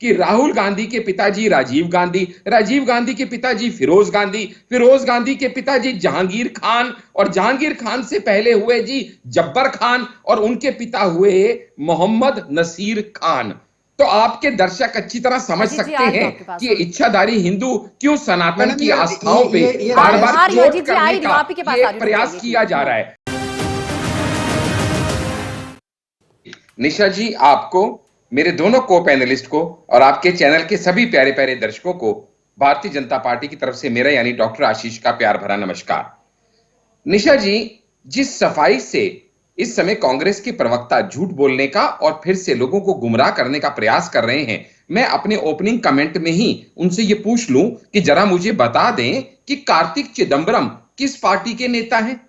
कि राहुल गांधी के पिताजी राजीव गांधी, राजीव गांधी के पिताजी फिरोज गांधी, फिरोज गांधी के पिताजी जहांगीर खान, और जहांगीर खान से पहले हुए जी जब्बर खान, और उनके पिता हुए मोहम्मद नसीर खान। तो आपके दर्शक अच्छी तरह समझ सकते हैं कि इच्छाधारी हिंदू क्यों सनातन की आस्थाओं पे बार बार चोट करने का ये प्रयास किया जा रहा है। निशा जी, आपको, मेरे दोनों को पैनलिस्ट को और आपके चैनल के सभी प्यारे प्यारे दर्शकों को भारतीय जनता पार्टी की तरफ से मेरा यानी डॉक्टर आशीष का प्यार भरा नमस्कार। निशा जी, जिस सफाई से इस समय कांग्रेस के प्रवक्ता झूठ बोलने का और फिर से लोगों को गुमराह करने का प्रयास कर रहे हैं, मैं अपने ओपनिंग कमेंट में ही उनसे यह पूछ लूं कि जरा मुझे बता दें कि कार्तिक चिदंबरम किस पार्टी के नेता हैं।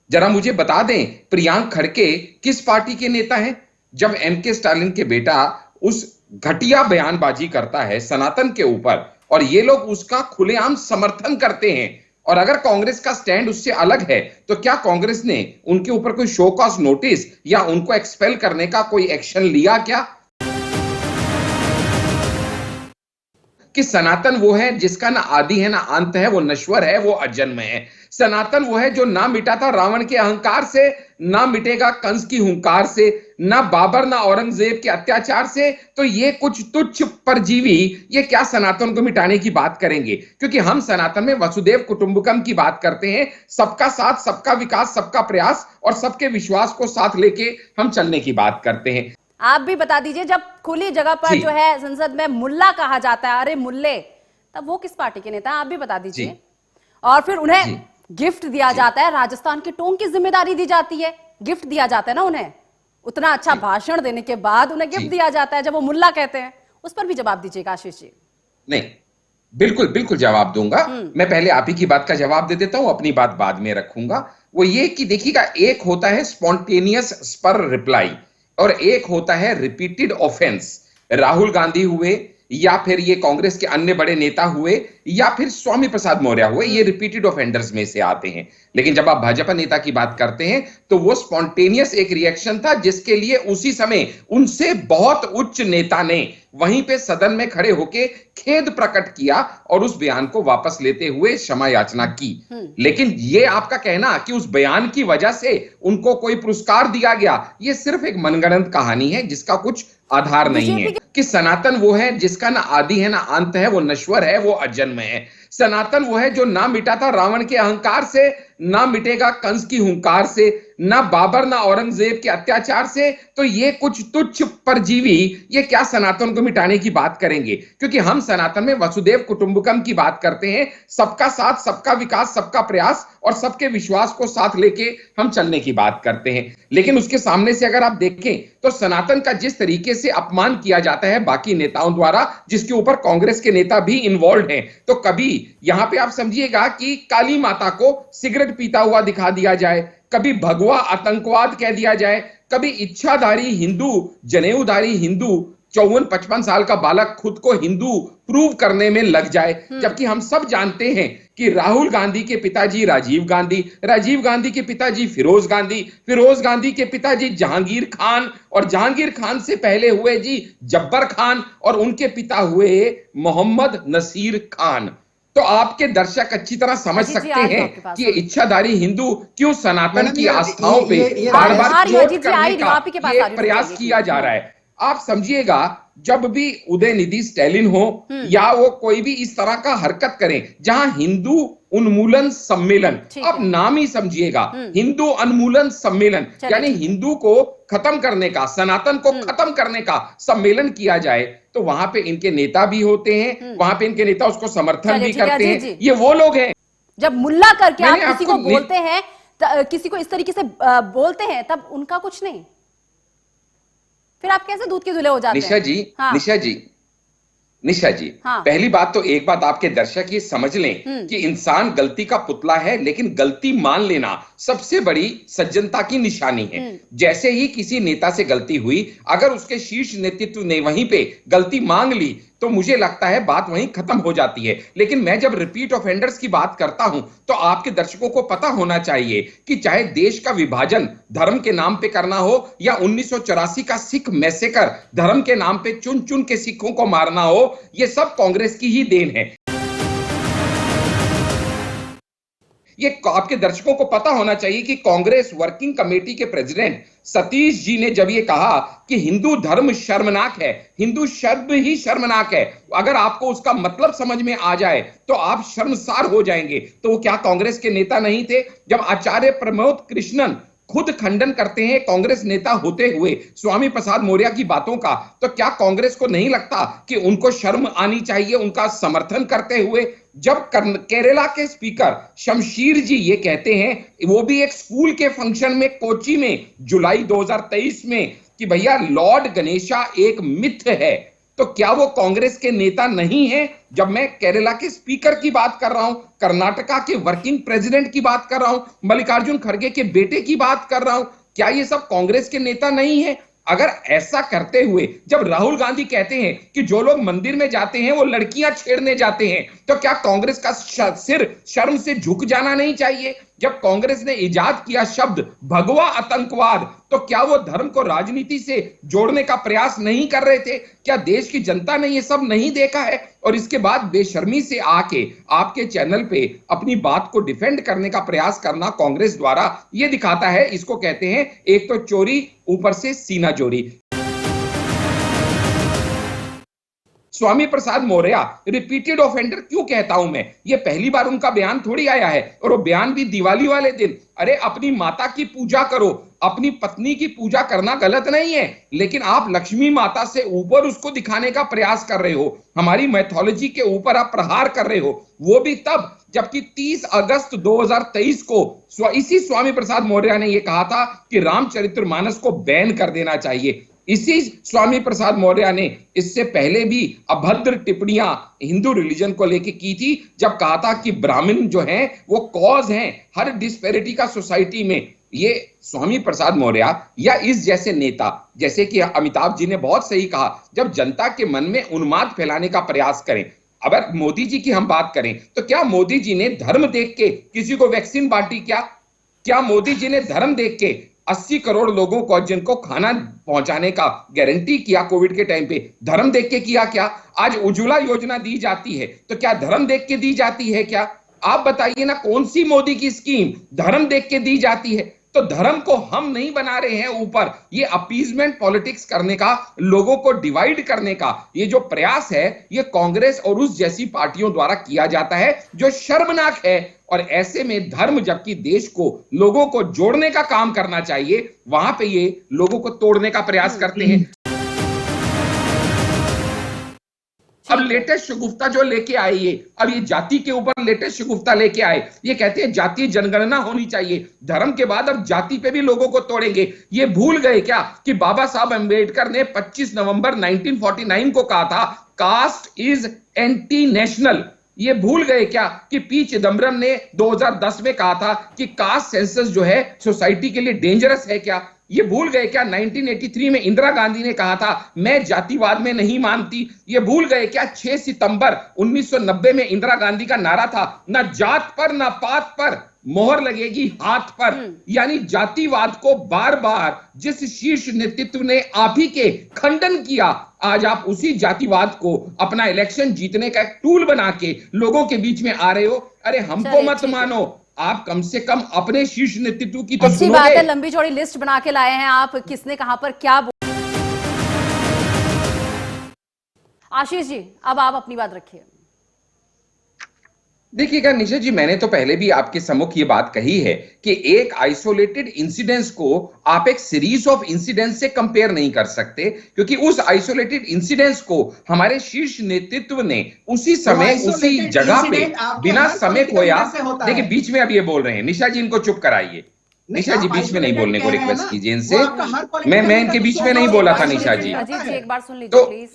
जरा मुझे बता दें प्रियांक खड़गे किस पार्टी के नेता हैं। जब एमके स्टालिन के बेटा उस घटिया बयानबाजी करता है सनातन के ऊपर और ये लोग उसका खुलेआम समर्थन करते हैं, और अगर कांग्रेस का स्टैंड उससे अलग है, तो क्या कांग्रेस ने उनके ऊपर कोई शो कॉज नोटिस या उनको एक्सपेल करने का कोई एक्शन लिया क्या? कि सनातन वो है जिसका ना आदि है ना अंत है, वो नश्वर है, वो अजन्म है। सनातन वो है जो ना मिटा था रावण के अहंकार से, ना मिटेगा कंस की हुंकार से, ना बाबर ना औरंगजेब के अत्याचार से। तो ये कुछ तुच्छ परजीवी ये क्या सनातन को मिटाने की बात करेंगे? क्योंकि हम सनातन में वसुदेव कुटुंबकम की बात करते हैं, सबका साथ, सबका विकास, सबका प्रयास और सबके विश्वास को साथ लेके हम चलने की बात करते हैं। आप भी बता दीजिए, जब खुली जगह पर जो है संसद में मुल्ला कहा जाता है, अरे मुल्ले, तब वो किस पार्टी के नेता हैं? आप भी बता दीजिए। और फिर उन्हें गिफ्ट दिया जाता है, राजस्थान के टोंक की जिम्मेदारी दी जाती है, गिफ्ट दिया जाता है ना उन्हें, उतना अच्छा भाषण देने के बाद उन्हें गिफ्ट दिया जाता है जब वो मुल्ला कहते हैं। उस पर भी जवाब दीजिएगा आशीष जी। नहीं, बिल्कुल बिल्कुल जवाब दूंगा। मैं पहले आप ही की बात का जवाब दे देता हूं, अपनी बात बाद में रखूंगा। वो ये कि देखिएगा, एक होता है स्पॉन्टेनियस स्पर रिप्लाई और एक होता है रिपीटेड ऑफेंस। राहुल गांधी हुए या फिर ये कांग्रेस के अन्य बड़े नेता हुए या फिर स्वामी प्रसाद मौर्य हुए, ये रिपीटेड ऑफेंडर्स में से आते हैं। लेकिन जब आप भाजपा नेता की बात करते हैं तो वो स्पॉन्टेनियस एक रिएक्शन था, जिसके लिए उसी समय उनसे बहुत उच्च नेता ने वहीं पे सदन में खड़े होके खेद प्रकट किया और उस बयान को वापस लेते हुए क्षमा याचना की। लेकिन ये आपका कहना कि उस बयान की वजह से उनको कोई पुरस्कार दिया गया, ये सिर्फ एक मनगढ़ंत कहानी है जिसका कुछ आधार नहीं है। कि सनातन वो है जिसका ना आदि है ना अंत है, वो नश्वर है, वो अजन्म है। सनातन वो है जो ना मिटा था रावण के अहंकार से, ना मिटेगा कंस की हुंकार से, ना बाबर ना औरंगजेब के अत्याचार से। तो ये कुछ तुच्छ परजीवी ये क्या सनातन को मिटाने की बात करेंगे? क्योंकि हम सनातन में वसुदेव कुटुंबकम की बात करते हैं, सबका साथ, सबका विकास, सबका प्रयास और सबके विश्वास को साथ लेके हम चलने की बात करते हैं। लेकिन उसके सामने से अगर आप देखें तो सनातन का जिस तरीके से अपमान किया जाता है बाकी नेताओं द्वारा, जिसके ऊपर कांग्रेस के नेता भी इन्वॉल्व हैं, तो कभी यहां पे आप समझिएगा कि काली माता को सिगरेट पीता हुआ दिखा दिया जाए, कभी भगवा आतंकवाद कह दिया जाए, कभी इच्छाधारी हिंदू, जनेऊधारी हिंदू 54-55 साल का बालक खुद को हिंदू प्रूव करने में लग जाए। जबकि हम सब जानते हैं कि राहुल गांधी के पिताजी राजीव गांधी, राजीव गांधी के पिताजी फिरोज गांधी, फिरोज गांधी के पिताजी जहांगीर खान, और जहांगीर खान से पहले हुए जी जब्बर खान, और उनके पिता हुए मोहम्मद नसीर खान। तो आपके दर्शक अच्छी तरह समझ सकते हैं कि इच्छाधारी हिंदू क्यों सनातन की आस्थाओं पे बार बार चोट करने का ये प्रयास किया जा रहा है। आप समझिएगा, जब भी उदयनिधि स्टैलिन हो या वो कोई भी इस तरह का हरकत करें जहां हिंदू उन्मूलन सम्मेलन, आप नाम ही समझिएगा, हिंदू उन्मूलन सम्मेलन, यानी हिंदू को खत्म करने का, सनातन को खत्म करने का सम्मेलन किया जाए, तो वहां पे इनके नेता भी होते हैं, वहां पे इनके नेता उसको समर्थन भी करते हैं। ये वो लोग हैं। जब मुल्ला करके आप किसी को बोलते हैं, किसी को इस तरीके से बोलते हैं, तब उनका कुछ नहीं, फिर आप कैसे दूध के धुले हो जाते हैं? निशा जी, पहली बात तो एक बात आपके दर्शक ये समझ लें कि इंसान गलती का पुतला है, लेकिन गलती मान लेना सबसे बड़ी सज्जनता की निशानी है। जैसे ही किसी नेता से गलती हुई, अगर उसके शीर्ष नेतृत्व ने वहीं पे गलती मांग ली तो मुझे लगता है बात वहीं खत्म हो जाती है। लेकिन मैं जब रिपीट ऑफेंडर्स की बात करता हूं तो आपके दर्शकों को पता होना चाहिए कि चाहे देश का विभाजन धर्म के नाम पे करना हो या 1984 का सिख मैसेकर धर्म के नाम पे चुन चुन के सिखों को मारना हो, यह सब कांग्रेस की ही देन है। ये आपके दर्शकों को पता होना चाहिए कि कांग्रेस वर्किंग कमेटी के प्रेसिडेंट सतीश जी ने जब ये कहा कि हिंदू धर्म शर्मनाक है, हिंदू शब्द ही शर्मनाक है, अगर आपको उसका मतलब समझ में आ जाए तो आप शर्मसार हो जाएंगे, तो वो क्या कांग्रेस के नेता नहीं थे? जब आचार्य प्रमोद कृष्णन खुद खंडन करते हैं कांग्रेस नेता होते हुए स्वामी प्रसाद मौर्य की बातों का, तो क्या कांग्रेस को नहीं लगता कि उनको शर्म आनी चाहिए उनका समर्थन करते हुए? जब केरला के स्पीकर शमशीर जी ये कहते हैं, वो भी एक स्कूल के फंक्शन में कोची में जुलाई 2023 में, कि भैया लॉर्ड गणेशा एक मिथ है, तो क्या वो कांग्रेस के नेता नहीं है? जब मैं केरला के स्पीकर की बात कर रहा हूं, कर्नाटका के वर्किंग प्रेसिडेंट की बात कर रहा हूं, मल्लिकार्जुन खड़गे के बेटे की बात कर रहा हूं, क्या ये सब कांग्रेस के नेता नहीं है? अगर ऐसा करते हुए जब राहुल गांधी कहते हैं कि जो लोग मंदिर में जाते हैं वो लड़कियां छेड़ने जाते हैं, तो क्या कांग्रेस का सिर शर्म से झुक जाना नहीं चाहिए? जब कांग्रेस ने इजाद किया शब्द भगवा आतंकवाद, तो क्या वो धर्म को राजनीति से जोड़ने का प्रयास नहीं कर रहे थे? क्या देश की जनता ने ये सब नहीं देखा है? और इसके बाद बेशर्मी से आके आपके चैनल पे अपनी बात को डिफेंड करने का प्रयास करना कांग्रेस द्वारा, ये दिखाता है, इसको कहते हैं एक तो चोरी, ऊपर से सीना चोरी। स्वामी प्रसाद मौर्य रिपीटेड ऑफेंडर क्यों कहता हूं मैं? ये पहली बार उनका बयान थोड़ी आया है, और वो बयान भी दिवाली वाले दिन। अरे अपनी माता की पूजा करो, अपनी पत्नी की पूजा करना गलत नहीं है, लेकिन आप लक्ष्मी माता से ऊपर उसको दिखाने का प्रयास कर रहे हो, हमारी मैथोलॉजी के ऊपर आप प्रहार कर रहे हो, वो भी तब जबकि 30 अगस्त 2023 को इसी स्वामी प्रसाद मौर्य ने यह कहा था कि रामचरितमानस को बैन कर देना चाहिए। इसी स्वामी प्रसाद मौर्य ने इससे पहले भी अभद्र टिप्पणियां हिंदू रिलीजन को लेकर की थी, जब कहा था कि ब्राह्मण जो हैं वो कॉज हैं हर डिस्पैरिटी का सोसाइटी में। ये स्वामी प्रसाद मौर्य या इस जैसे नेता, जैसे कि अमिताभ जी ने बहुत सही कहा, जब जनता के मन में उन्माद फैलाने का प्रयास करें। अगर मोदी जी की हम बात करें तो क्या मोदी जी ने धर्म देख के किसी को वैक्सीन बांटी? क्या मोदी जी ने धर्म देख के 80 करोड़ लोगों को जिनको खाना पहुंचाने का गारंटी किया कोविड के टाइम पे, धर्म देख के किया क्या? आज उज्ज्वला योजना दी जाती है तो क्या धर्म देख के दी जाती है क्या? आप बताइए ना, कौन सी मोदी की स्कीम धर्म देख के दी जाती है? तो धर्म को हम नहीं बना रहे हैं ऊपर, ये अपीजमेंट पॉलिटिक्स करने का, लोगों को डिवाइड करने का ये जो प्रयास है, ये कांग्रेस और उस जैसी पार्टियों द्वारा किया जाता है, जो शर्मनाक है। और ऐसे में धर्म, जबकि देश को, लोगों को जोड़ने का काम करना चाहिए, वहां पे ये लोगों को तोड़ने का प्रयास करते हैं। अब लेटेस्ट शगुफ्ता जो लेके आए ये, अब ये जाति के ऊपर लेटेस्ट शगुफ्ता लेके आए, ये कहते हैं जातीय जनगणना होनी चाहिए, धर्म के बाद अब जाति पे भी लोगों को तोड़ेंगे। ये भूल गए क्या कि बाबा साहब अंबेडकर ने 25 नवंबर 1949 को कहा था कास्ट इज एंटी नेशनल? ये भूल गए क्या कि पी चिदम्बरम ने 2010 में कहा था कि कास्ट सेंसस जो है सोसाइटी के लिए डेंजरस है क्या? ये भूल गए क्या 1983 में इंदिरा गांधी ने कहा था मैं जातिवाद में नहीं मानती? ये भूल गए क्या 6 सितंबर 1990 में इंदिरा गांधी का नारा था ना जात पर ना पात पर मोहर लगेगी हाथ पर? यानी जातिवाद को बार बार जिस शीर्ष नेतृत्व ने आप ही के खंडन किया, आज आप उसी जातिवाद को अपना इलेक्शन जीतने का एक टूल बना के लोगों के बीच में आ रहे हो। अरे हमको मत मानो, आप कम से कम अपने शीर्ष नेतृत्व की तो अच्छी बात है, लंबी चौड़ी लिस्ट बना के लाए हैं आप, किसने कहां पर क्या आशीष जी, अब आप अपनी बात रखिए। देखिएगा निशा जी, मैंने तो पहले भी आपके सम्मुख ये बात कही है कि एक आइसोलेटेड इंसिडेंट्स को आप एक सीरीज ऑफ इंसिडेंट्स से कंपेयर नहीं कर सकते, क्योंकि उस आइसोलेटेड इंसिडेंट्स को हमारे शीर्ष नेतृत्व ने उसी समय उसी जगह पे बिना समय खोया। देखिए बीच में अब ये बोल रहे हैं, निशा जी इनको चुप कराइए। निशा जी बीच में नहीं बोलने को रिक्वेस्ट कीजिए इनसे, मैं इनके बीच में नहीं बोला था निशा जी। एक बार सुन लीजिए प्लीज।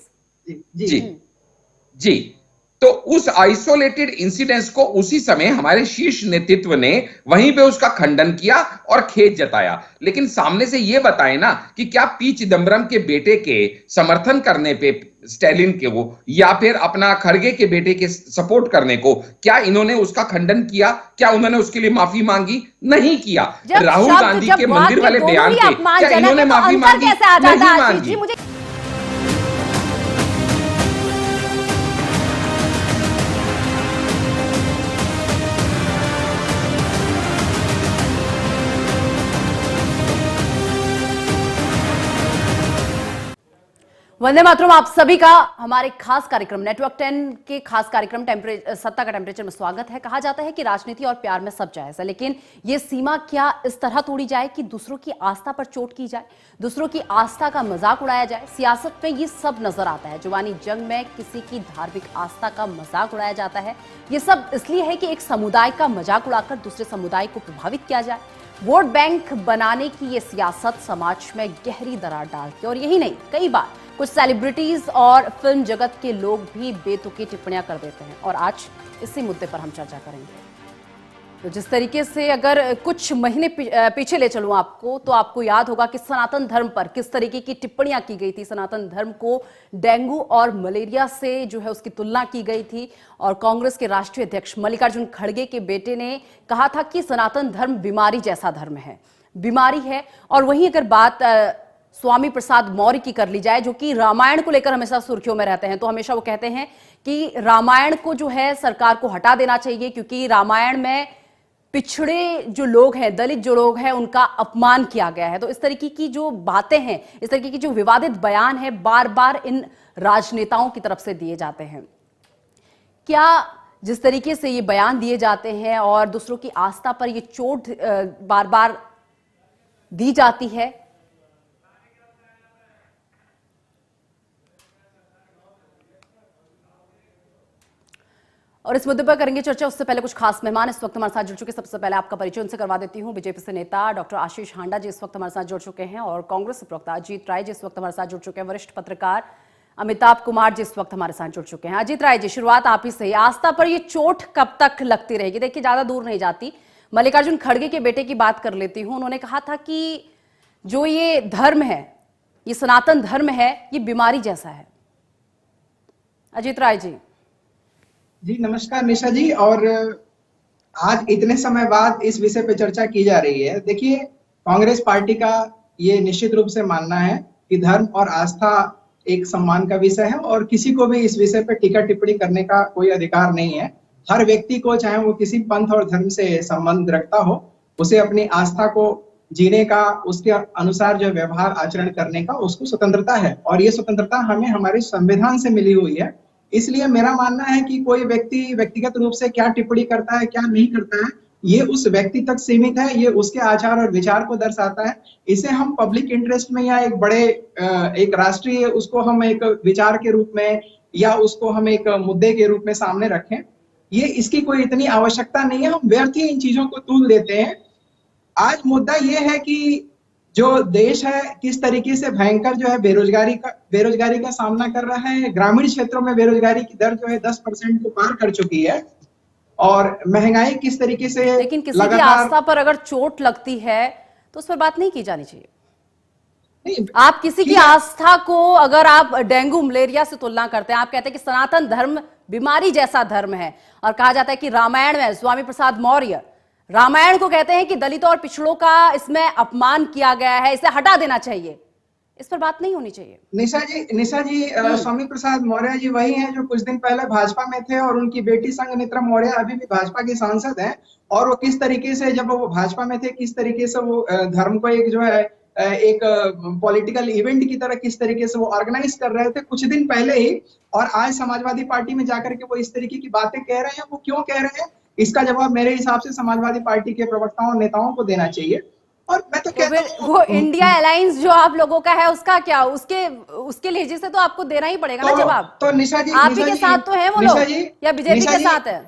जी, तो उस आइसोलेटेड इंसिडेंट्स को उसी समय हमारे शीर्ष नेतृत्व ने वहीं पे उसका खंडन किया और खेद जताया। लेकिन सामने से यह बताए ना कि क्या पी चिदंबरम के बेटे के समर्थन करने पे स्टैलिन के वो या फिर अपना खड़गे के बेटे के सपोर्ट करने को क्या इन्होंने उसका खंडन किया? क्या उन्होंने उसके लिए माफी मांगी? नहीं किया। राहुल गांधी के मंदिर वाले बयान पे क्या इन्होंने माफी मांगी? नहीं मांगी। वंदे मातरम, आप सभी का हमारे खास कार्यक्रम नेटवर्क 10 के खास कार्यक्रम सत्ता का टेम्परेचर में स्वागत है। कहा जाता है कि राजनीति और प्यार में सब जायज है, लेकिन ये सीमा क्या इस तरह तोड़ी जाए कि दूसरों की आस्था पर चोट की जाए, दूसरों की आस्था का मजाक उड़ाया जाए? सियासत में ये सब नजर आता है। जुबानी जंग में किसी की धार्मिक आस्था का मजाक उड़ाया जाता है। ये सब इसलिए है कि एक समुदाय का मजाक उड़ाकर दूसरे समुदाय को प्रभावित किया जाए। वोट बैंक बनाने की ये सियासत समाज में गहरी दरार डालती है। और यही नहीं, कई बार कुछ सेलिब्रिटीज और फिल्म जगत के लोग भी बेतुकी टिप्पणियां कर देते हैं। और आज इसी मुद्दे पर हम चर्चा करेंगे। तो जिस तरीके से अगर कुछ महीने पीछे ले चलूं आपको, तो आपको याद होगा कि सनातन धर्म पर किस तरीके की टिप्पणियां की गई थी। सनातन धर्म को डेंगू और मलेरिया से जो है उसकी तुलना की गई थी। और कांग्रेस के राष्ट्रीय अध्यक्ष मल्लिकार्जुन खड़गे के बेटे ने कहा था कि सनातन धर्म बीमारी जैसा धर्म है, बीमारी है। और वहीं अगर बात स्वामी प्रसाद मौर्य की कर ली जाए, जो कि रामायण को लेकर हमेशा सुर्खियों में रहते हैं, तो हमेशा वो कहते हैं कि रामायण को जो है सरकार को हटा देना चाहिए, क्योंकि रामायण में पिछड़े जो लोग हैं, दलित जो लोग हैं, उनका अपमान किया गया है। तो इस तरीके की जो बातें हैं, इस तरीके की जो विवादित बयान है, बार बार इन राजनेताओं की तरफ से दिए जाते हैं। क्या जिस तरीके से ये बयान दिए जाते हैं और दूसरों की आस्था पर ये चोट बार बार दी जाती है, और इस मुद्दे पर करेंगे चर्चा। उससे पहले कुछ खास मेहमान इस वक्त हमारे साथ जुड़ चुके। सबसे पहले आपका परिचय उनसे करवा देती हूं। बीजेपी से नेता डॉक्टर आशीष हांडा जी इस वक्त हमारे साथ जुड़ चुके हैं, और कांग्रेस से प्रवक्ता अजीत राय जी इस वक्त हमारे साथ जुड़ चुके हैं। वरिष्ठ पत्रकार अमिताभ कुमार जी इस वक्त हमारे साथ जुड़ चुके हैं। अजीत राय जी, शुरुआत आप ही से। आस्था पर यह चोट कब तक लगती रहेगी? देखिए, ज्यादा दूर नहीं जाती, मल्लिकार्जुन खड़गे के बेटे की बात कर लेती हूँ। उन्होंने कहा था कि जो ये धर्म है, ये सनातन धर्म है, ये बीमारी जैसा है। अजीत राय जी। जी नमस्कार निशा जी, और आज इतने समय बाद इस विषय पे चर्चा की जा रही है। देखिए, कांग्रेस पार्टी का ये निश्चित रूप से मानना है कि धर्म और आस्था एक सम्मान का विषय है, और किसी को भी इस विषय पे टीका टिप्पणी करने का कोई अधिकार नहीं है। हर व्यक्ति को, चाहे वो किसी पंथ और धर्म से संबंध रखता हो, उसे अपनी आस्था को जीने का, उसके अनुसार जो व्यवहार आचरण करने का उसको स्वतंत्रता है, और ये स्वतंत्रता हमें हमारे संविधान से मिली हुई है। इसलिए मेरा मानना है कि कोई व्यक्ति व्यक्तिगत रूप से क्या टिप्पणी करता है, क्या नहीं करता है, ये उस व्यक्ति तक सीमित है। ये उसके आचार और विचार को दर्शाता है। इसे हम पब्लिक इंटरेस्ट में या एक बड़े एक राष्ट्रीय उसको हम एक विचार के रूप में या उसको हम एक मुद्दे के रूप में सामने रखें, ये इसकी कोई इतनी आवश्यकता नहीं है। हम व्यर्थ ही इन चीजों को तूल देते हैं। आज मुद्दा ये है कि जो देश है किस तरीके से भयंकर जो है बेरोजगारी का सामना कर रहा है। ग्रामीण क्षेत्रों में बेरोजगारी की दर जो है 10% को पार कर चुकी है, और महंगाई किस तरीके से। लेकिन किसी की आस्था पर अगर चोट लगती है तो उस पर बात नहीं की जानी चाहिए। नहीं, आप किसी की आस्था को अगर आप डेंगू मलेरिया से तुलना करते हैं, आप कहते हैं कि सनातन धर्म बीमारी जैसा धर्म है, और कहा जाता है कि रामायण में स्वामी प्रसाद मौर्य रामायण को कहते हैं कि दलितों और पिछड़ों का इसमें अपमान किया गया है, इसे हटा देना चाहिए। इस पर बात नहीं होनी चाहिए। निशा जी स्वामी प्रसाद मौर्य जी वही हैं जो कुछ दिन पहले भाजपा में थे, और उनकी बेटी संघमित्रा मौर्य अभी भी भाजपा की सांसद हैं। और वो किस तरीके से, जब वो भाजपा में थे, किस तरीके से वो धर्म को एक जो है एक पॉलिटिकल इवेंट की तरह किस तरीके से वो ऑर्गेनाइज कर रहे थे कुछ दिन पहले ही। और आज समाजवादी पार्टी में जाकर के वो इस तरीके की बातें कह रहे हैं। वो क्यों कह रहे हैं, इसका जवाब मेरे हिसाब से समाजवादी पार्टी के प्रवक्ताओं नेताओं को देना चाहिए। और मैं तो कहता हूं, वो इंडिया अलायंस जो आप लोगों का है, उसका क्या, उसके लहजे से तो आपको देना ही पड़ेगा ना जवाब। तो निशा जी, आप ही के साथ तो है वो लोग, या बीजेपी के साथ है?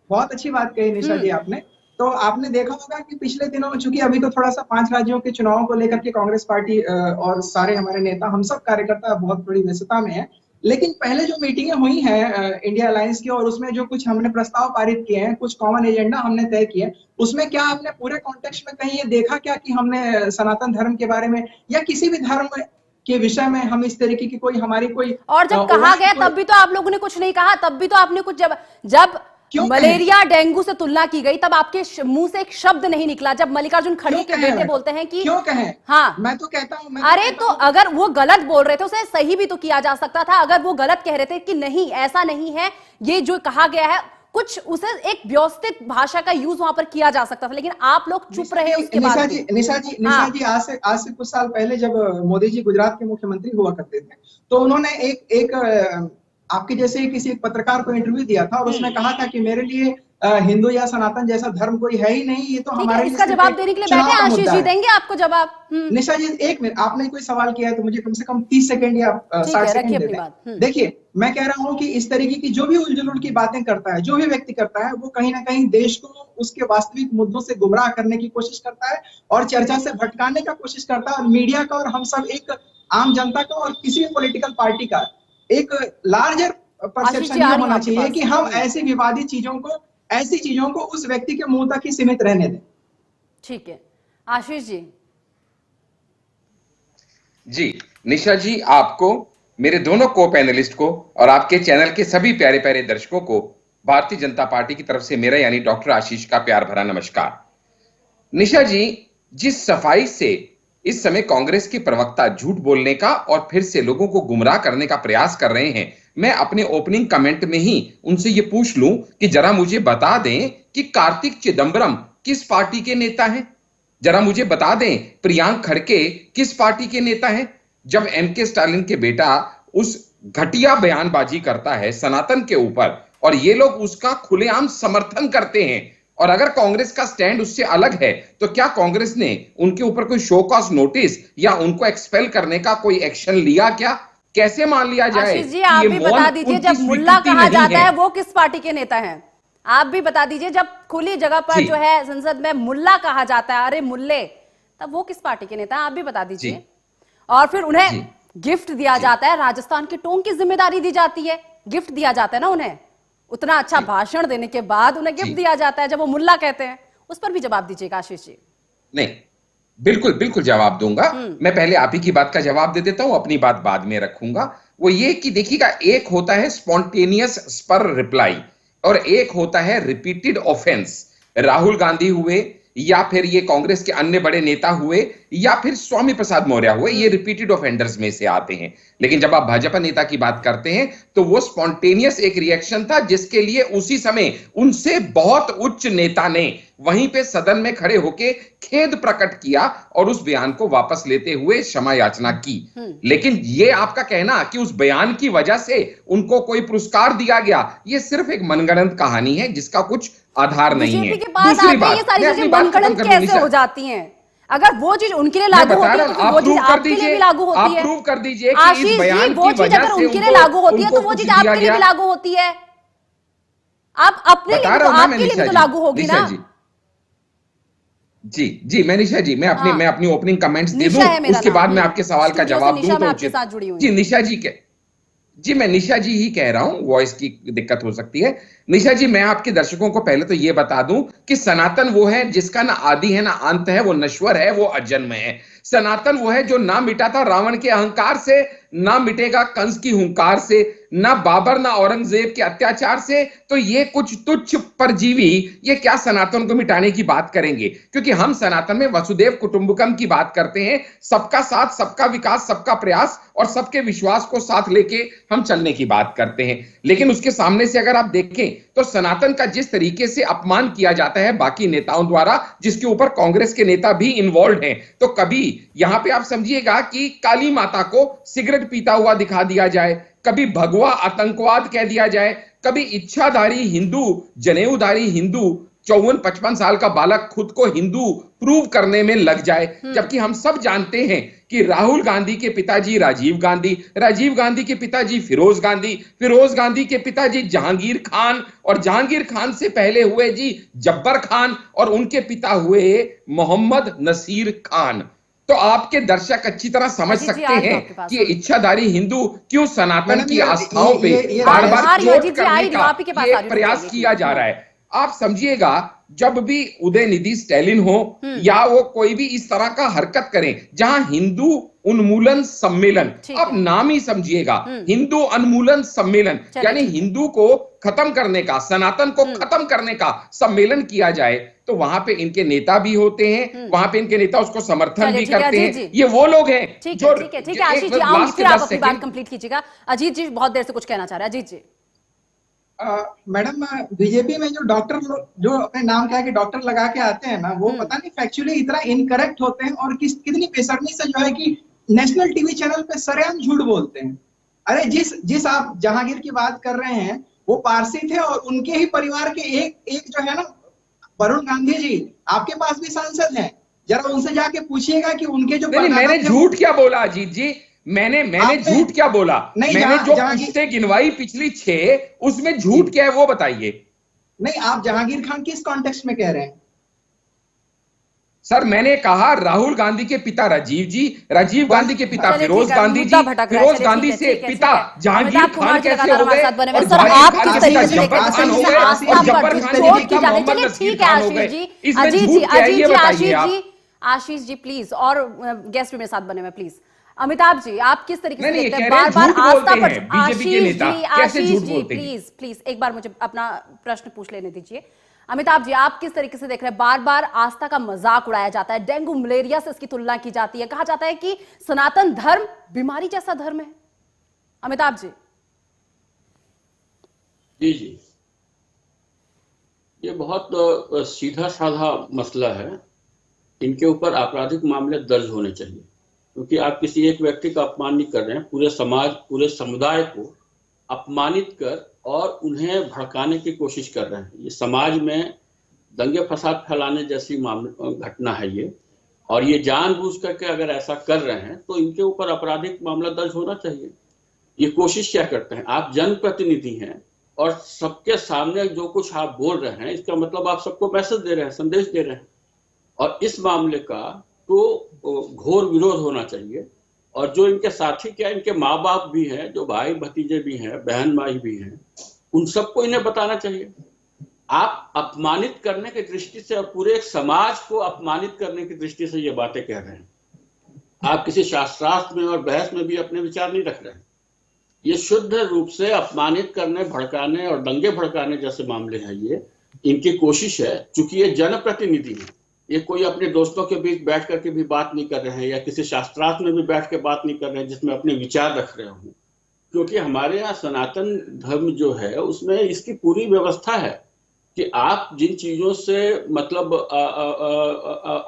बहुत अच्छी बात कही निशा जी आपने। तो आपने देखा होगा कि पिछले दिनों में, चूंकि अभी तो थोड़ा सा 5 राज्यों के चुनावों को लेकर के कांग्रेस पार्टी और सारे हमारे नेता, हम सब कार्यकर्ता बहुत बड़ी व्यस्तता में है, लेकिन पहले जो मीटिंगें हुई हैं इंडिया अलायंस की, और उसमें जो कुछ हमने प्रस्ताव पारित किए हैं, कुछ कॉमन एजेंडा हमने तय किए, उसमें क्या आपने पूरे कॉन्टेक्स्ट में कहीं ये देखा क्या कि हमने सनातन धर्म के बारे में या किसी भी धर्म के विषय में हम इस तरीके की कोई हमारी कोई, और जब कहा गया तब भी तो आप लोगों ने कुछ नहीं कहा, तब भी तो आपने कुछ, जब मलेरिया डेंगू से तुलना की गई तब आपके मुंह से एक शब्द नहीं निकला। जब मल्लिकार्जुन खड़गे के बेटे बोलते हैं कि क्यों कहें, हाँ मैं तो कहता हूं, अरे तो अगर वो गलत बोल रहे थे उसे सही भी तो किया जा सकता था। अगर वो गलत कह रहे थे कि नहीं ऐसा नहीं है, ये जो कहा गया है कुछ, उसे एक व्यवस्थित भाषा का यूज वहां पर किया जा सकता था, लेकिन आप लोग चुप रहे उसके बाद। निशा जी आज से कुछ साल पहले जब मोदी जी गुजरात के मुख्यमंत्री हुआ करते थे, तो उन्होंने एक आपके जैसे ही किसी पत्रकार को इंटरव्यू दिया था और उसने कहा था कि मेरे लिए हिंदू या सनातन जैसा धर्म कोई है ही नहीं, ये तो हमारे लिए इसका जवाब देने के लिए बैठे आशीष जी, देंगे आपको जवाब। निशा जी एक मिनट, आपने कोई सवाल किया है तो मुझे कम से कम 30 सेकंड या 60 सेकंड दे दें। देखिए मैं कह रहा हूं कि इस तरीके की जो भी उलझुल की बातें करता है, जो भी व्यक्ति करता है, वो कहीं ना कहीं देश को उसके वास्तविक मुद्दों से गुमराह करने की कोशिश करता है और चर्चा से भटकाने का कोशिश करता है। और मीडिया का और हम सब एक आम जनता का और किसी भी पॉलिटिकल पार्टी का एक लार्जर परसेप्शन ये होना चाहिए कि हम ऐसी विवादित ऐसी चीजों को उस व्यक्ति के मुंह तक ही सीमित रहने दें। ठीक है आशीष जी। जी निशा जी, आपको, मेरे दोनों को पैनलिस्ट को और आपके चैनल के सभी प्यारे प्यारे दर्शकों को भारतीय जनता पार्टी की तरफ से मेरा यानी डॉक्टर आशीष का प्यार भरा नमस्कार। निशा जी, जिस सफाई से इस समय कांग्रेस के प्रवक्ता झूठ बोलने का और फिर से लोगों को गुमराह करने का प्रयास कर रहे हैं, मैं अपने ओपनिंग कमेंट में ही उनसे यह पूछ लूं कि जरा मुझे बता दें कि कार्तिक चिदंबरम किस पार्टी के नेता हैं। जरा मुझे बता दें प्रियांक खड़गे किस पार्टी के नेता हैं। जब एमके स्टालिन के बेटा उस घटिया बयानबाजी करता है सनातन के ऊपर और ये लोग उसका खुलेआम समर्थन करते हैं, और अगर कांग्रेस का स्टैंड उससे अलग है, तो क्या कांग्रेस ने उनके ऊपर कोई शो कॉज नोटिस या उनको एक्सपेल करने का कोई एक्शन लिया क्या? कैसे मान लिया जाए? आशीष जी आप भी बता दीजिए, जब मुल्ला कहा जाता है वो किस पार्टी के नेता हैं? आप भी बता दीजिए, जब खुली जगह पर जो है संसद में मुल्ला कहा जाता है, अरे मुल्ले, तब वो किस पार्टी के नेता हैं? आप भी बता दीजिए। और फिर उन्हें गिफ्ट दिया जाता है, राजस्थान के टोंक की जिम्मेदारी दी जाती है, गिफ्ट दिया जाता है ना उन्हें, उतना अच्छा भाषण देने के बाद उन्हें गिफ्ट दिया जाता है जब वो मुल्ला कहते हैं। उस पर भी जवाब दीजिएगा आशीष जी। नहीं, बिल्कुल बिल्कुल जवाब दूंगा। मैं पहले आप ही की बात का जवाब दे देता हूं, अपनी बात बाद में रखूंगा। वो ये कि देखिएगा, एक होता है स्पॉन्टेनियस स्पर रिप्लाई और एक होता है रिपीटेड ऑफेंस। राहुल गांधी हुए या फिर ये कांग्रेस के अन्य बड़े नेता हुए या फिर स्वामी प्रसाद मौर्य हुए, ये रिपीटेड ऑफेंडर्स में से आते हैं। लेकिन जब आप भाजपा नेता की बात करते हैं तो वो स्पॉन्टेनियस एक रिएक्शन था जिसके लिए उसी समय उनसे बहुत उच्च नेता ने वहीं पे सदन में खड़े होके खेद प्रकट किया और उस बयान को वापस लेते हुए क्षमा याचना की। लेकिन ये आपका कहना कि उस बयान की वजह से उनको कोई पुरस्कार दिया गया, ये सिर्फ एक मनगढ़ंत कहानी है जिसका कुछ आधार नहीं है। दूसरी बात, ये सारी चीजें मनगढ़ंत कैसे हो जाती हैं? अगर वो चीज उनके लिए लागू होती है तो वो चीज आपके लिए भी लागू होती है। आप प्रूव कर दीजिए कि आशीष इस बयान जी, वो की चीज वजह अगर से उनके लिए लागू होती है तो वो चीज आपके लिए भी लागू होती है। आप अपने लिए तो आपके लिए भी तो लागू होगी ना। जी जी, मैं निशा जी, मैं अपनी ओपनिंग कमेंट्स दे दूं, उसके बाद मैं आपके सवाल का जवाब दूं तो उचित। जी निशा जी के जी, मैं निशा जी ही कह रहा हूं, वॉइस की दिक्कत हो सकती है। निशा जी, मैं आपके दर्शकों को पहले तो यह बता दूं कि सनातन वो है जिसका ना आदि है ना अंत है, वो नश्वर है, वो अजन्म है। सनातन वो है जो ना मिटा था रावण के अहंकार से, ना मिटेगा कंस की हुंकार से, ना बाबर ना औरंगजेब के अत्याचार से। तो ये कुछ तुच्छ परजीवी ये क्या सनातन को मिटाने की बात करेंगे? क्योंकि हम सनातन में वसुदेव कुटुंबकम की बात करते हैं, सबका साथ, सबका विकास, सबका प्रयास और सबके विश्वास को साथ लेके हम चलने की बात करते हैं। लेकिन उसके सामने से अगर आप देखें तो सनातन का जिस तरीके से अपमान किया जाता है बाकी नेताओं द्वारा, जिसके ऊपर कांग्रेस के नेता भी इन्वॉल्व हैं, तो कभी यहां पे आप समझिएगा कि काली माता को सिगरेट पीता हुआ दिखा दिया जाए, कभी भगवा आतंकवाद कह दिया जाए, कभी इच्छाधारी हिंदू, जनेऊधारी हिंदू 54-55 साल का बालक खुद को हिंदू प्रूव करने में लग जाए। जबकि हम सब जानते हैं कि राहुल गांधी के पिताजी राजीव गांधी, राजीव गांधी के पिताजी फिरोज गांधी, फिरोज गांधी के पिताजी जहांगीर खान, और जहांगीर खान से पहले हुए जी जब्बर खान, और उनके पिता हुए मोहम्मद नसीर खान। तो आपके दर्शक अच्छी तरह समझ सकते हैं कि इच्छाधारी हिंदू क्यों सनातन की आस्थाओं पे बार बार चोट करने का ये प्रयास किया जा रहा है। आप समझिएगा, जब भी उदयनिधि स्टैलिन हो या वो कोई भी इस तरह का हरकत करें जहां हिंदू उन्मूलन सम्मेलन, आप नाम ही समझिएगा, हिंदू उन्मूलन सम्मेलन, यानी हिंदू को खत्म करने का, सनातन को खत्म करने का सम्मेलन किया जाए, तो वहां पे इनके नेता भी होते हैं, वहां पे इनके नेता उसको समर्थन भी करते हैं। ये वो लोग हैं जो ठीक है आशीष जी, आऊंगी फिर आप अपनी बात कंप्लीट कीजिएगा। अजीत जी बहुत देर से कुछ कहना चाह रहे हैं। अजीत जी। मैडम, बीजेपी में जो डॉक्टर जो अपने नाम क्या है कि डॉक्टर लगा के आते हैं ना, वो पता नहीं फैक्चुअली इतना इनकरेक्ट होते हैं और कितनी बेशर्मी से जो है कि नेशनल टीवी चैनल पे सरेआम झूठ बोलते हैं। अरे जिस आप जहांगीर की बात कर रहे हैं, वो पारसी थे और उनके ही परिवार के एक जो है ना, वरुण गांधी जी आपके पास भी सांसद हैं, जरा उनसे जाके पूछिएगा कि उनके जो मैंने झूठ क्या बोला अजीत जी? मैंने झूठ क्या बोला? मैंने जो पुश्ते गिनवाई पिछली 6, उसमें झूठ क्या है वो बताइए। नहीं, आप जहांगीर खान किस कॉन्टेक्स्ट में कह रहे हैं? सर मैंने कहा राहुल गांधी के पिता राजीव गांधी के पिता फिरोज गांधी जी, फिरोज गांधी से पिता जहांगीर खान कैसे हो गए, और जहांगीर खान के पिता जब्बार खान हो गए, और जब्बार खान के पिता मोहम्मद नसीर खान हो गए। इसमें झूठ क्या है ये बताइए आप। आशीष जी प्लीज, और गेस्ट भी मेरे साथ बने हुए प्लीज। अमिताभ जी, आप किस तरीके से देखते हैं बार-बार आस्था पर? आशीष जी प्लीज एक बार मुझे अपना प्रश्न पूछ लेने दीजिए। अमिताभ जी, आप किस तरीके से देख रहे हैं बार-बार आस्था का मजाक उड़ाया जाता है, डेंगू मलेरिया से इसकी तुलना की जाती है, कहा जाता है कि सनातन धर्म बीमारी जैसा धर्म है। अमिताभ जी। जी, ये बहुत सीधा साधा मसला है। इनके ऊपर आपराधिक मामले दर्ज होने चाहिए, क्योंकि आप किसी एक व्यक्ति का अपमान नहीं कर रहे हैं, पूरे समाज, पूरे समुदाय को अपमानित कर और उन्हें भड़काने की कोशिश कर रहे हैं। ये समाज में दंगे फसाद फैलाने जैसी घटना है ये, और ये जानबूझ करके अगर ऐसा कर रहे हैं तो इनके ऊपर आपराधिक मामला दर्ज होना चाहिए। ये कोशिश क्या करते हैं? आप जनप्रतिनिधि हैं और सबके सामने जो कुछ आप बोल रहे हैं, इसका मतलब आप सबको मैसेज दे रहे हैं, संदेश दे रहे हैं, और इस मामले का तो घोर विरोध होना चाहिए। और जो इनके साथी क्या, इनके माँ बाप भी हैं, जो भाई भतीजे भी हैं, बहन भाई भी हैं, उन सबको इन्हें बताना चाहिए। आप अपमानित करने की दृष्टि से और पूरे एक समाज को अपमानित करने की दृष्टि से ये बातें कह रहे हैं। आप किसी शास्त्रार्थ में और बहस में भी अपने विचार नहीं रख रहे हैं। ये शुद्ध रूप से अपमानित करने, भड़काने और दंगे भड़काने जैसे मामले हैं। ये इनकी कोशिश है, चूंकि ये जनप्रतिनिधि है, ये कोई अपने दोस्तों के बीच बैठ करके भी बात नहीं कर रहे हैं, या किसी शास्त्रार्थ में भी बैठ के बात नहीं कर रहे हैं जिसमें अपने विचार रख रहे हों। क्योंकि हमारे यहाँ सनातन धर्म जो है उसमें इसकी पूरी व्यवस्था है कि आप जिन चीजों से मतलब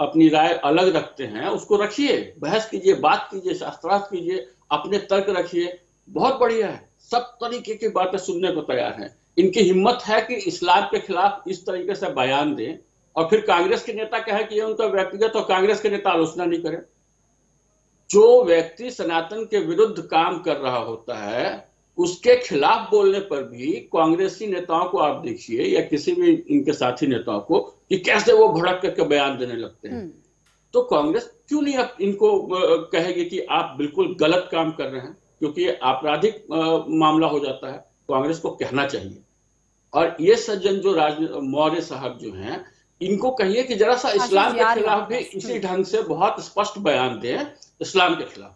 अपनी राय अलग रखते हैं उसको रखिए, बहस कीजिए, बात कीजिए, शास्त्रार्थ कीजिए, अपने तर्क रखिए, बहुत बढ़िया है। सब तरीके की बातें सुनने को तैयार हैं। इनकी हिम्मत है कि इस्लाम के खिलाफ इस तरीके से बयान दें, और फिर कांग्रेस के नेता कहे कि ये उनका व्यक्तिगत, और कांग्रेस के नेता आलोचना नहीं करें। जो व्यक्ति सनातन के विरुद्ध काम कर रहा होता है उसके खिलाफ बोलने पर भी कांग्रेसी नेताओं को आप देखिए, या किसी भी इनके साथी नेताओं को, कि कैसे वो भड़क करके बयान देने लगते हैं। तो कांग्रेस क्यों नहीं अब इनको कहेगी कि आप बिल्कुल गलत काम कर रहे हैं, क्योंकि ये आपराधिक मामला हो जाता है। कांग्रेस को कहना चाहिए। और ये सज्जन जो मौर्य साहब जो हैं, इनको कहिए कि जरा सा इस्लाम के खिलाफ भी इसी ढंग से बहुत स्पष्ट बयान दें, इस्लाम के खिलाफ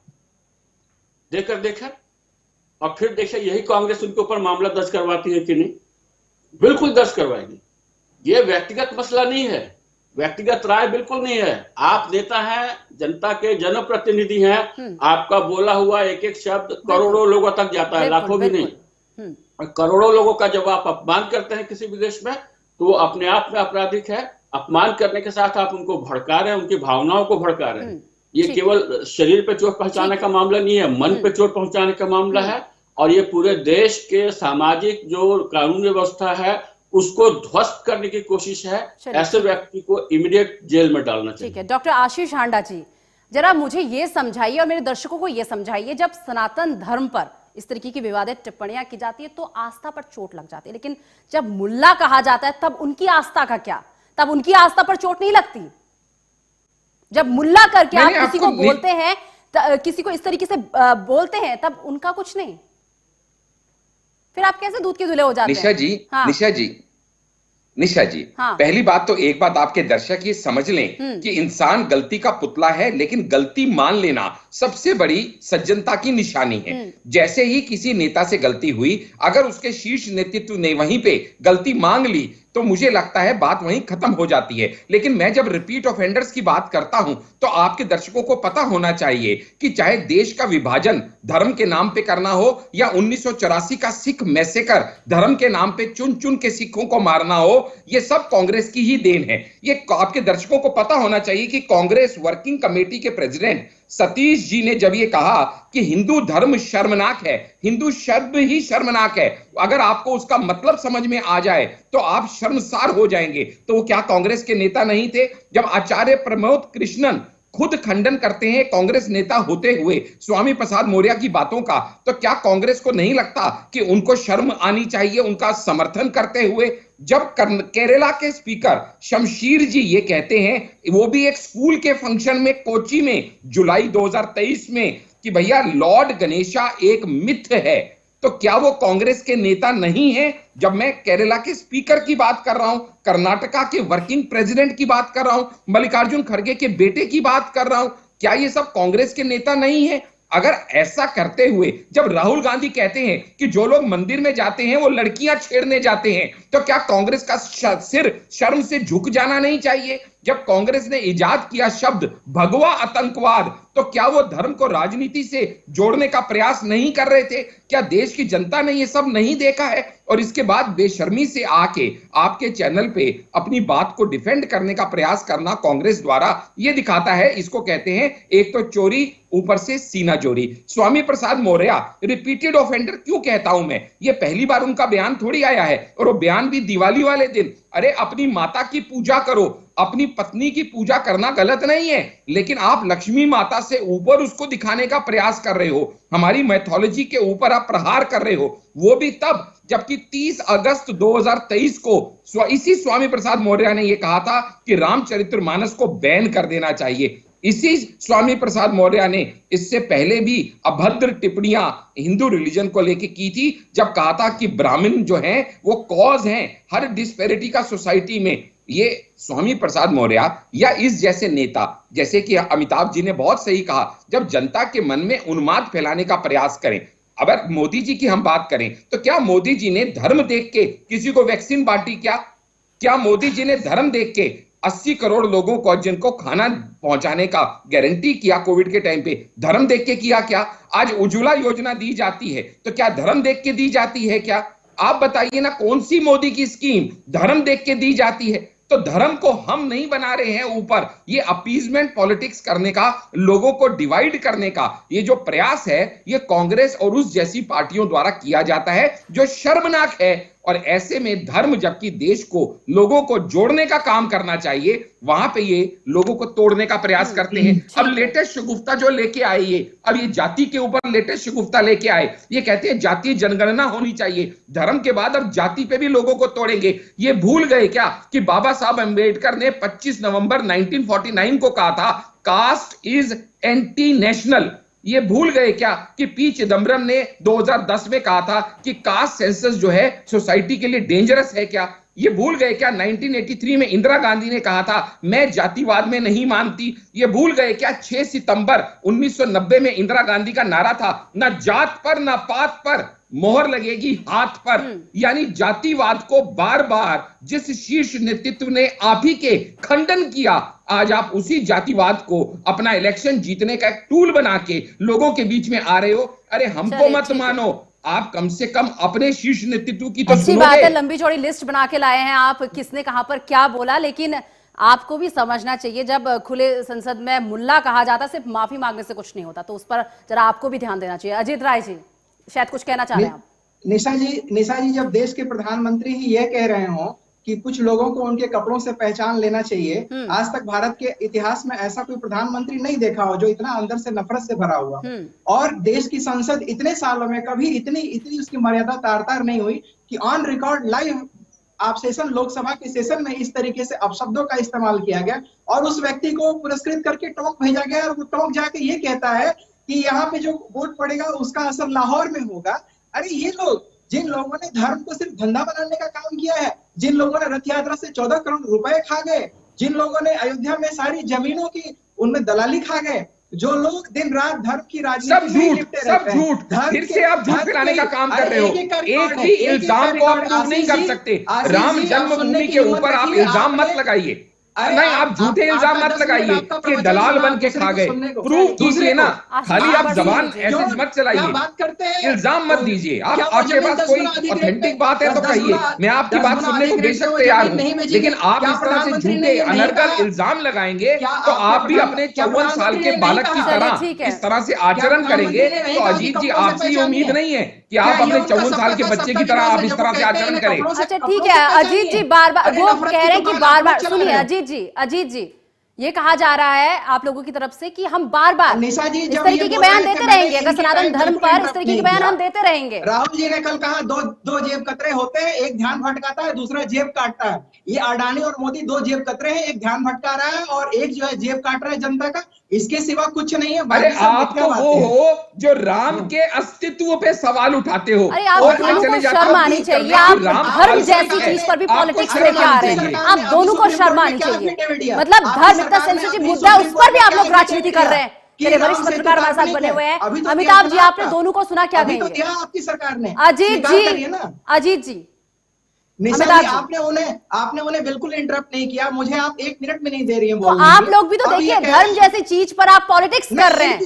देकर और फिर देखिए यही कांग्रेस उनके ऊपर मामला दर्ज करवाती है कि नहीं। बिल्कुल दर्ज करवाएगी। ये व्यक्तिगत मसला नहीं है, व्यक्तिगत राय बिल्कुल नहीं है। आप नेता हैं, जनता के जनप्रतिनिधि हैं, आपका बोला हुआ एक एक शब्द करोड़ों लोगों तक जाता है, लाखों भी नहीं। करोड़ों लोगों का जब आप अपमान करते हैं किसी भी देश में, तो वो अपने आप में आपराधिक है। अपमान करने के साथ आप उनको भड़का रहे हैं, उनकी भावनाओं को भड़का रहे हैं। ये केवल शरीर पे चोट पहुंचाने का मामला नहीं है, मन पे चोट पहुंचाने का मामला है, और ये पूरे देश के सामाजिक जो कानून व्यवस्था है उसको ध्वस्त करने की कोशिश है। ऐसे व्यक्ति को इमीडिएट जेल में डालना चाहिए। ठीक है, डॉक्टर आशीष हांडा जी, जरा मुझे ये समझाइए और मेरे दर्शकों को ये समझाइए, जब सनातन धर्म पर इस तरीके की विवादित टिप्पणियां की जाती है तो आस्था पर चोट लग जाती है, लेकिन जब मुल्ला कहा जाता है तब उनकी आस्था का क्या? तब उनकी आस्था पर चोट नहीं लगती? जब मुल्ला करके आप किसी को बोलते हैं, किसी को इस तरीके से बोलते हैं, तब उनका कुछ नहीं, फिर आप कैसे दूध के धुले हो जाते हैं? निशा जी, पहली बात तो एक बात आपके दर्शक ये समझ लें कि इंसान गलती का पुतला है, लेकिन गलती मान लेना सबसे बड़ी सज्जनता की निशानी है। जैसे ही किसी नेता से गलती हुई, अगर उसके शीर्ष नेतृत्व ने वहीं पे गलती मांग ली तो मुझे लगता है बात वहीं खत्म हो जाती है। लेकिन मैं जब रिपीट ऑफेंडर्स की बात करता हूं तो आपके दर्शकों को पता होना चाहिए कि चाहे देश का विभाजन धर्म के नाम पे करना हो या 1984 का सिख मैसेकर धर्म के नाम पे चुन चुन के सिखों को मारना हो, ये सब कांग्रेस की ही देन है। ये आपके दर्शकों को पता होना चाहिए कि कांग्रेस वर्किंग कमेटी के प्रेसिडेंट सतीश जी ने जब ये कहा कि हिंदू धर्म शर्मनाक है, हिंदू शब्द ही शर्मनाक है, अगर आपको उसका मतलब समझ में आ जाए तो आप शर्मसार हो जाएंगे, तो वो क्या कांग्रेस के नेता नहीं थे? जब आचार्य प्रमोद कृष्णन खुद खंडन करते हैं कांग्रेस नेता होते हुए स्वामी प्रसाद मौर्य की बातों का, तो क्या कांग्रेस को नहीं लगता कि उनको शर्म आनी चाहिए उनका समर्थन करते हुए? जब केरला के स्पीकर शमशीर जी ये कहते हैं, वो भी एक स्कूल के फंक्शन में कोची में जुलाई 2023 में, कि भैया लॉर्ड गणेशा एक मिथ है, तो क्या वो कांग्रेस के नेता नहीं है? जब मैं केरला के स्पीकर की बात कर रहा हूं, कर्नाटका के वर्किंग प्रेसिडेंट की बात कर रहा हूं, मल्लिकार्जुन खड़गे के बेटे की बात कर रहा हूं, क्या ये सब कांग्रेस के नेता नहीं है? अगर ऐसा करते हुए जब राहुल गांधी कहते हैं कि जो लोग मंदिर में जाते हैं वो लड़कियां छेड़ने जाते हैं, तो क्या कांग्रेस का सिर शर्म से झुक जाना नहीं चाहिए? जब कांग्रेस ने इजाद किया शब्द भगवा आतंकवाद, तो क्या वो धर्म को राजनीति से जोड़ने का प्रयास नहीं कर रहे थे? क्या देश की जनता ने ये सब नहीं देखा है? और इसके बाद बेशर्मी से आके आपके चैनल पे अपनी बात को डिफेंड करने का प्रयास करना कांग्रेस द्वारा ये दिखाता है, इसको कहते हैं एक तो चोरी, ऊपर से सीना चोरी। स्वामी प्रसाद मौर्य रिपीटेड ऑफेंडर क्यों कहता हूं मैं? ये पहली बार उनका बयान थोड़ी आया है, और वो बयान भी दिवाली वाले दिन। अरे अपनी माता की पूजा करो, अपनी पत्नी की पूजा करना गलत नहीं है, लेकिन आप लक्ष्मी माता से ऊपर उसको दिखाने का प्रयास कर रहे हो, हमारी मैथोलॉजी के ऊपर आप प्रहार कर रहे हो, वो भी तब जबकि 30 अगस्त 2023 को इसी स्वामी प्रसाद मौर्य ने यह कहा था कि रामचरितमानस को बैन कर देना चाहिए। इसी स्वामी प्रसाद मौर्य ने इससे पहले भी अभद्र टिप्पणियां हिंदू रिलीजन को लेकर की थी, जब कहा था कि ब्राह्मण जो हैं वो कॉज हैं हर डिस्पैरिटी का सोसाइटी में। ये स्वामी प्रसाद मौर्य या इस जैसे नेता, जैसे कि अमिताभ जी ने बहुत सही कहा, जब जनता के मन में उन्माद फैलाने का प्रयास करें। अगर मोदी जी की हम बात करें तो क्या मोदी जी ने धर्म देख के किसी को वैक्सीन बांटी? क्या मोदी जी ने धर्म देख के 80 करोड़ लोगों को जिनको खाना पहुंचाने का गारंटी किया कोविड के टाइम पे, धर्म देख के किया क्या? आज उज्ज्वला योजना दी जाती है तो क्या धर्म देख के दी जाती है क्या? आप बताइए ना, कौन सी मोदी की स्कीम धर्म देख के दी जाती है? तो धर्म को हम नहीं बना रहे हैं ऊपर, ये अपीजमेंट पॉलिटिक्स करने का, लोगों को डिवाइड करने का ये जो प्रयास है, ये कांग्रेस और उस जैसी पार्टियों द्वारा किया जाता है जो शर्मनाक है। और ऐसे में धर्म, जबकि देश को, लोगों को जोड़ने का काम करना चाहिए, वहां पे ये लोगों को तोड़ने का प्रयास करते हैं। अब लेटेस्ट शगुफ्ता जो लेके आए, अब ये जाति के ऊपर लेटेस्ट शगुफ्ता लेके आए, ये कहते हैं जातीय जनगणना होनी चाहिए, धर्म के बाद अब जाति पे भी लोगों को तोड़ेंगे। ये भूल गए क्या कि बाबा साहब अंबेडकर ने 25 नवंबर 1949 को कहा था कास्ट इज एंटी नेशनल? ये भूल गए क्या कि पी चिदम्बरम ने 2010 में कहा था कि कास्ट सेंसस जो है सोसाइटी के लिए डेंजरस है? क्या ये भूल गए क्या 1983 में इंदिरा गांधी ने कहा था मैं जातिवाद में नहीं मानती? ये भूल गए क्या 6 सितंबर 1990 में इंदिरा गांधी का नारा था ना जात पर ना पात पर मोहर लगेगी हाथ पर? यानी जातिवाद को बार बार जिस शीर्ष नेतृत्व ने आप ही के खंडन किया, आज आप उसी जातिवाद को अपना इलेक्शन जीतने का एक टूल बना के लोगों के बीच में आ रहे हो। अरे हमको मत मानो, आप कम से कम अपने शीर्ष नेतृत्व की तो अच्छी बात है, लंबी चौड़ी लिस्ट बना के लाए हैं आप, किसने कहां पर क्या बोला, लेकिन आपको भी समझना चाहिए जब खुले संसद में मुल्ला कहा जाता सिर्फ माफी मांगने से कुछ नहीं होता, तो उस पर जरा आपको भी ध्यान देना चाहिए। अजीत राय जी शायद कुछ कहना चाह रहे हैं आप। निशा जी जब देश के प्रधानमंत्री ही ये कह रहे हो कि कुछ लोगों को उनके कपड़ों से पहचान लेना चाहिए, आज तक भारत के इतिहास में ऐसा कोई प्रधानमंत्री नहीं देखा हो जो इतना अंदर से नफरत से भरा हुआ, और देश की संसद इतने सालों में कभी इतनी उसकी मर्यादा तार तार नहीं हुई कि ऑन रिकॉर्ड लाइव आप सेशन लोकसभा के सेशन में इस तरीके से अपशब्दों का इस्तेमाल किया गया और उस व्यक्ति को पुरस्कृत करके टोंक भेजा गया और वो टोंक जाके ये कहता है कि यहाँ पे जो वोट पड़ेगा उसका असर लाहौर में होगा। अरे ये लोग, जिन लोगों ने धर्म को सिर्फ धंधा बनाने का काम किया है, जिन लोगों ने रथ यात्रा से 14 करोड़ रुपए खा गए, जिन लोगों ने अयोध्या में सारी जमीनों की उनमें दलाली खा गए, जो लोग दिन रात धर्म की राजनीति में लिपटे रहते हैं, सब झूठ, फिर से आप झूठ फैलाने का काम कर रहे हो। एक भी इल्जाम को आप प्रूव नहीं कर सकते। राम जन्मभूमि के ऊपर आप इल्जाम मत लगाइए, नहीं आप झूठे इल्जाम मत लगाइए कि दलाल बन के खा गए। प्रूफ कीजिए ना, खाली आप जबान ऐसे मत चलाइए, इल्जाम मत दीजिए। आप आपके पास कोई ऑथेंटिक बात है तो कहिए, मैं आपकी बात सुनने को बेशक तैयार हूँ, लेकिन आप इस तरह से झूठे अनर्गल इल्जाम लगाएंगे तो आप भी अपने 54 साल के बालक की तरह इस तरह से आचरण करेंगे तो अजीत जी आपसे उम्मीद नहीं है कि आप अपने 54 साल के बच्चे की तरह आप इस तरह से आचरण करें। अच्छा ठीक है अजीत जी, बार बार वो कह रहे हैं कि बार बार सुनिए अजीत जी ये कहा जा रहा है आप लोगों की तरफ से कि हम बार बार इस तरीके के बयान देते रहेंगे, अगर सनातन धर्म पर इस तरीके के बयान हम देते रहेंगे। राहुल जी ने कल कहा दो जेब कतरे होते हैं, एक ध्यान भटकाता है दूसरा जेब काटता है। ये अडानी और मोदी दो जेब कतरे हैं, एक ध्यान भटका रहा है और एक जो है जेब काट रहा है जनता का, इसके सिवा कुछ नहीं है। अरे आप तो वो हो जो राम के अस्तित्व पे सवाल उठाते हो। अरे आप दोनों को शर्म आनी चाहिए, आप धर्म जैसी चीज पर भी पॉलिटिक्स लेके आ रहे हैं, आप दोनों को शर्म आनी चाहिए। मतलब धर्म इतना सेंसिटिव मुद्दा है उस पर भी आप लोग राजनीति कर रहे हैं। मेरे वरिष्ठ पत्रकार हमारे साथ बने हुए हैं, अमिताभ जी आपने दोनों को सुना, क्या कहेंगे? आपकी सरकार ने अजीत जी निशा जी, आपने उन्हें बिल्कुल इंटरप्ट नहीं किया, मुझे आप 1 मिनट में नहीं दे रही हैं बोलने। तो आप लोग भी तो देखिए धर्म जैसी चीज पर आप पॉलिटिक्स कर रहे हैं।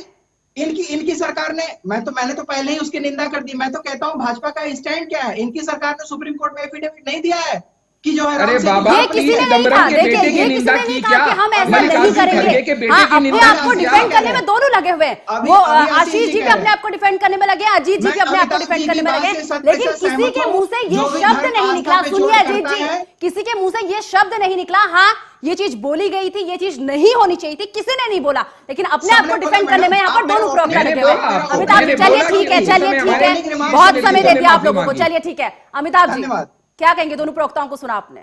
इनकी सरकार ने, मैंने तो पहले ही उसकी निंदा कर दी। मैं तो कहता हूँ भाजपा का स्टैंड क्या है, इनकी सरकार ने सुप्रीम कोर्ट में एफिडेविट नहीं दिया है कि जो है अरे बाबा ये किसी ने नहीं कहा, देखिए ये किसी ने नहीं कहा कि हम ऐसा नहीं करेंगे। हाँ, अपने आप को डिफेंड करने में दोनों लगे हुए हैं, वो आशीष जी भी अपने आप को डिफेंड करने में लगे, अजीत जी भी अपने आप को डिफेंड करने में लगे, लेकिन किसी के मुंह से ये शब्द नहीं निकला। सुनिए अजीत जी, किसी के मुंह से ये शब्द नहीं निकला, हाँ ये चीज बोली गई थी, ये चीज नहीं होनी चाहिए थी, किसी ने नहीं बोला, लेकिन अपने आप को डिफेंड करने में यहाँ पर दोनों प्रवक्ता लगे हुए। अमिताभ जी चलिए ठीक है, बहुत समय दे दिया आप लोगों को, चलिए ठीक है। अमिताभ जी क्या कहेंगे? दोनों प्रवक्ताओं को सुना आपने?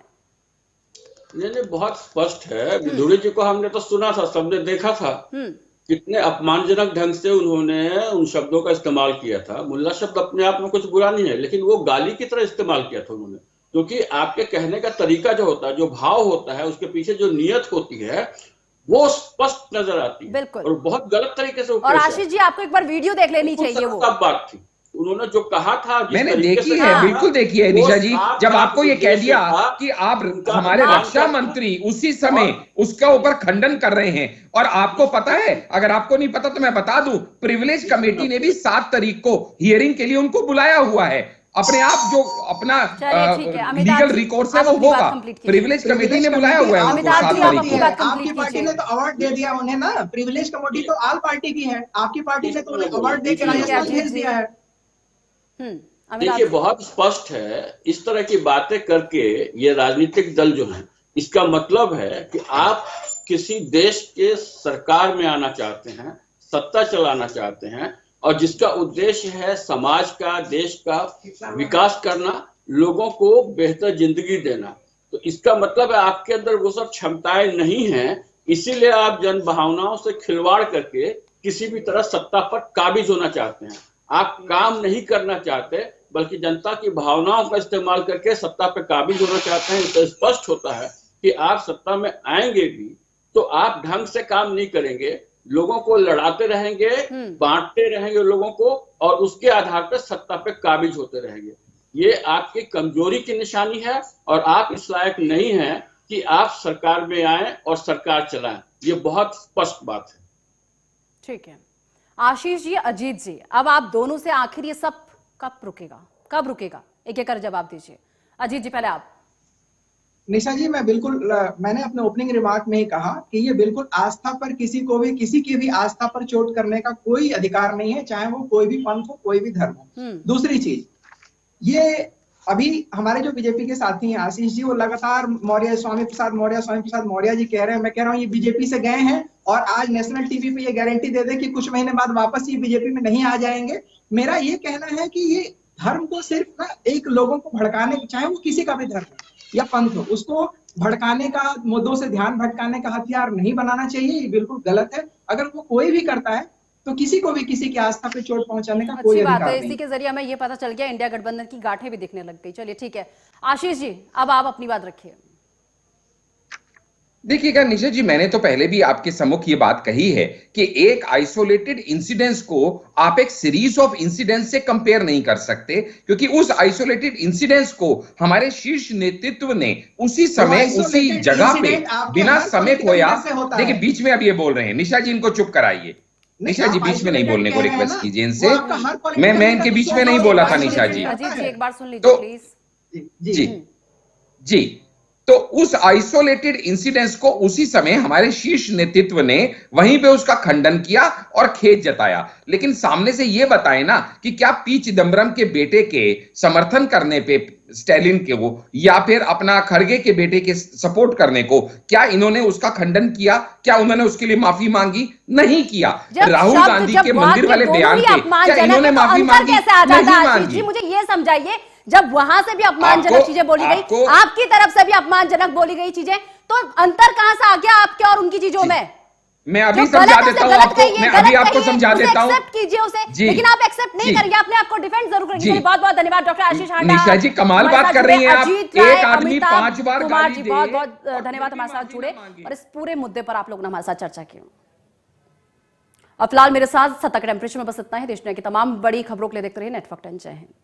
नहीं, बहुत स्पष्ट है। विधुरी जी को हमने तो सुना था, सबने देखा था कितने अपमानजनक ढंग से उन्होंने उन शब्दों का इस्तेमाल किया था। मुल्ला शब्द अपने आप में कुछ बुरा नहीं है, लेकिन वो गाली की तरह इस्तेमाल किया था उन्होंने, क्योंकि आपके कहने का तरीका जो होता है, जो भाव होता है, उसके पीछे जो नियत होती है वो स्पष्ट नजर आती है और बहुत गलत तरीके से। और आशीष जी आपको एक बार वीडियो देख लेनी चाहिए, वो सब बात थी उन्होंने जो कहा था, मैंने देखी है, बिल्कुल देखी है निशा जी। जब आपको ये कह दिया कि आप हमारे रक्षा मंत्री उसी समय उसका ऊपर खंडन कर रहे हैं, और आपको पता है, अगर आपको नहीं पता तो मैं बता दूं, प्रिविलेज कमेटी ने भी 7 तारीख को हियरिंग के लिए उनको बुलाया हुआ है। अपने आप जो अपना लीगल रिकोर्स है वो होगा, प्रिविलेज कमेटी ने बुलाया हुआ है उनको 7 तारीख को। आपकी पार्टी ने तो अवार्ड दे दिया उन्हें ना, प्रिविलेज कमेटी तो आल पार्टी की है, आपकी पार्टी ने तो उन्हें अवार्ड देकर राजस्थान भेज दिया है। देखिए बहुत स्पष्ट है, इस तरह की बातें करके ये राजनीतिक दल जो है, इसका मतलब है कि आप किसी देश के सरकार में आना चाहते हैं, सत्ता चलाना चाहते हैं, और जिसका उद्देश्य है समाज का, देश का विकास करना, लोगों को बेहतर जिंदगी देना। तो इसका मतलब है आपके अंदर वो सब क्षमताएं नहीं हैं, इसीलिए आप जन भावनाओं से खिलवाड़ करके किसी भी तरह सत्ता पर काबिज होना चाहते हैं। आप काम नहीं करना चाहते, बल्कि जनता की भावनाओं का इस्तेमाल करके सत्ता पर काबिज होना चाहते हैं। तो स्पष्ट होता है कि आप सत्ता में आएंगे भी तो आप ढंग से काम नहीं करेंगे, लोगों को लड़ाते रहेंगे, बांटते रहेंगे लोगों को, और उसके आधार पर सत्ता पे काबिज होते रहेंगे। ये आपकी कमजोरी की निशानी है, और आप इस लायक नहीं हैं कि आप सरकार में आए और सरकार चलाएं। ये बहुत स्पष्ट बात है। ठीक है आशीष जी, अजीत जी, अब आप दोनों से आखिर ये सब कब रुकेगा? एक एक कर जवाब दीजिए। अजीत जी पहले आप। निशा जी, मैंने अपने ओपनिंग रिमार्क में ही कहा कि ये बिल्कुल आस्था पर किसी की भी आस्था पर चोट करने का कोई अधिकार नहीं है, चाहे वो कोई भी पंथ हो, कोई भी धर्म हो। दूसरी चीज, ये अभी हमारे जो बीजेपी के साथी हैं आशीष जी, वो लगातार स्वामी प्रसाद मौर्य जी कह रहे हैं, मैं कह रहा हूँ ये बीजेपी से गए हैं और आज नेशनल टीवी पे ये गारंटी दे दे कि कुछ महीने बाद वापस ये बीजेपी में नहीं आ जाएंगे। मेरा ये कहना है कि ये धर्म को सिर्फ ना एक लोगों को भड़काने, चाहे वो किसी का भी धर्म, या पंथ हो, उसको भड़काने का, मुद्दों से ध्यान भटकाने का हथियार नहीं बनाना चाहिए। ये बिल्कुल गलत है। अगर वो कोई भी करता है तो किसी को भी किसी की आस्था पे चोट पहुंचाने का कोई अधिकार नहीं। इसी के जरिए हमें ये पता चल गया इंडिया गठबंधन की गांठें भी दिखने लग गई। चलिए ठीक है आशीष जी, अब आप अपनी बात रखिए। देखिएगा निशा जी, मैंने तो पहले भी आपके सम्मुख ये बात कही है कि एक आइसोलेटेड इंसिडेंट्स को आप एक सीरीज ऑफ इंसिडेंट्स से कंपेयर नहीं कर सकते, क्योंकि उस आइसोलेटेड इंसिडेंट्स को हमारे शीर्ष नेतृत्व ने उसी समय उसी जगह पे बिना समय खोया, देखिए बीच में अब ये बोल रहे हैं, निशा जी इनको चुप कराइए। निशा जी बीच में नहीं बोलने को रिक्वेस्ट कीजिए इनसे। मैं इनके बीच में नहीं बोला था निशा जी। अजीत जी एक बार सुन लीजिए प्लीज। जी जी, तो उस आइसोलेटेड इंसिडेंट्स को उसी समय हमारे शीर्ष नेतृत्व ने वहीं पे उसका खंडन किया और खेद जताया, लेकिन सामने से यह बताए ना कि क्या पी चिदम्बरम के बेटे के समर्थन करने पे स्टैलिन के वो, या फिर अपना खड़गे के बेटे के सपोर्ट करने को, क्या इन्होंने उसका खंडन किया? क्या उन्होंने उसके लिए माफी मांगी? नहीं किया। राहुल गांधी के मंदिर वाले बयान पे क्या इन्होंने माफी मांगी? नहीं मांगी। मुझे ये समझाइए, जब वहां से भी अपमानजनक चीजें बोली गई, आपकी तरफ से भी अपमानजनक बोली गई चीजें, तो अंतर कहां से आ गया आपके और उनकी चीजों में? मैं अभी समझा देता हूं आपको, मैं अभी आपको समझा देता हूं। एक्सेप्ट कीजिए उसे, लेकिन आप एक्सेप्ट नहीं करेंगे, अपने आपको डिफेंड जरूर करेंगे। बहुत बहुत धन्यवाद डॉक्टर आशीष हांडा। निशा जी कमाल बात कर रही हैं आप, एक आदमी 5 बार गाली दे। बहुत बहुत धन्यवाद हमारे साथ जुड़े और इस पूरे मुद्दे पर आप लोगों ने हमारे साथ चर्चा की। और फिलहाल मेरे साथ 7 टेम्परेचर में बस इतना ही। देश दुनिया की तमाम बड़ी खबरों के लिए देखते रहिए नेटवर्क 10। जय हिंद।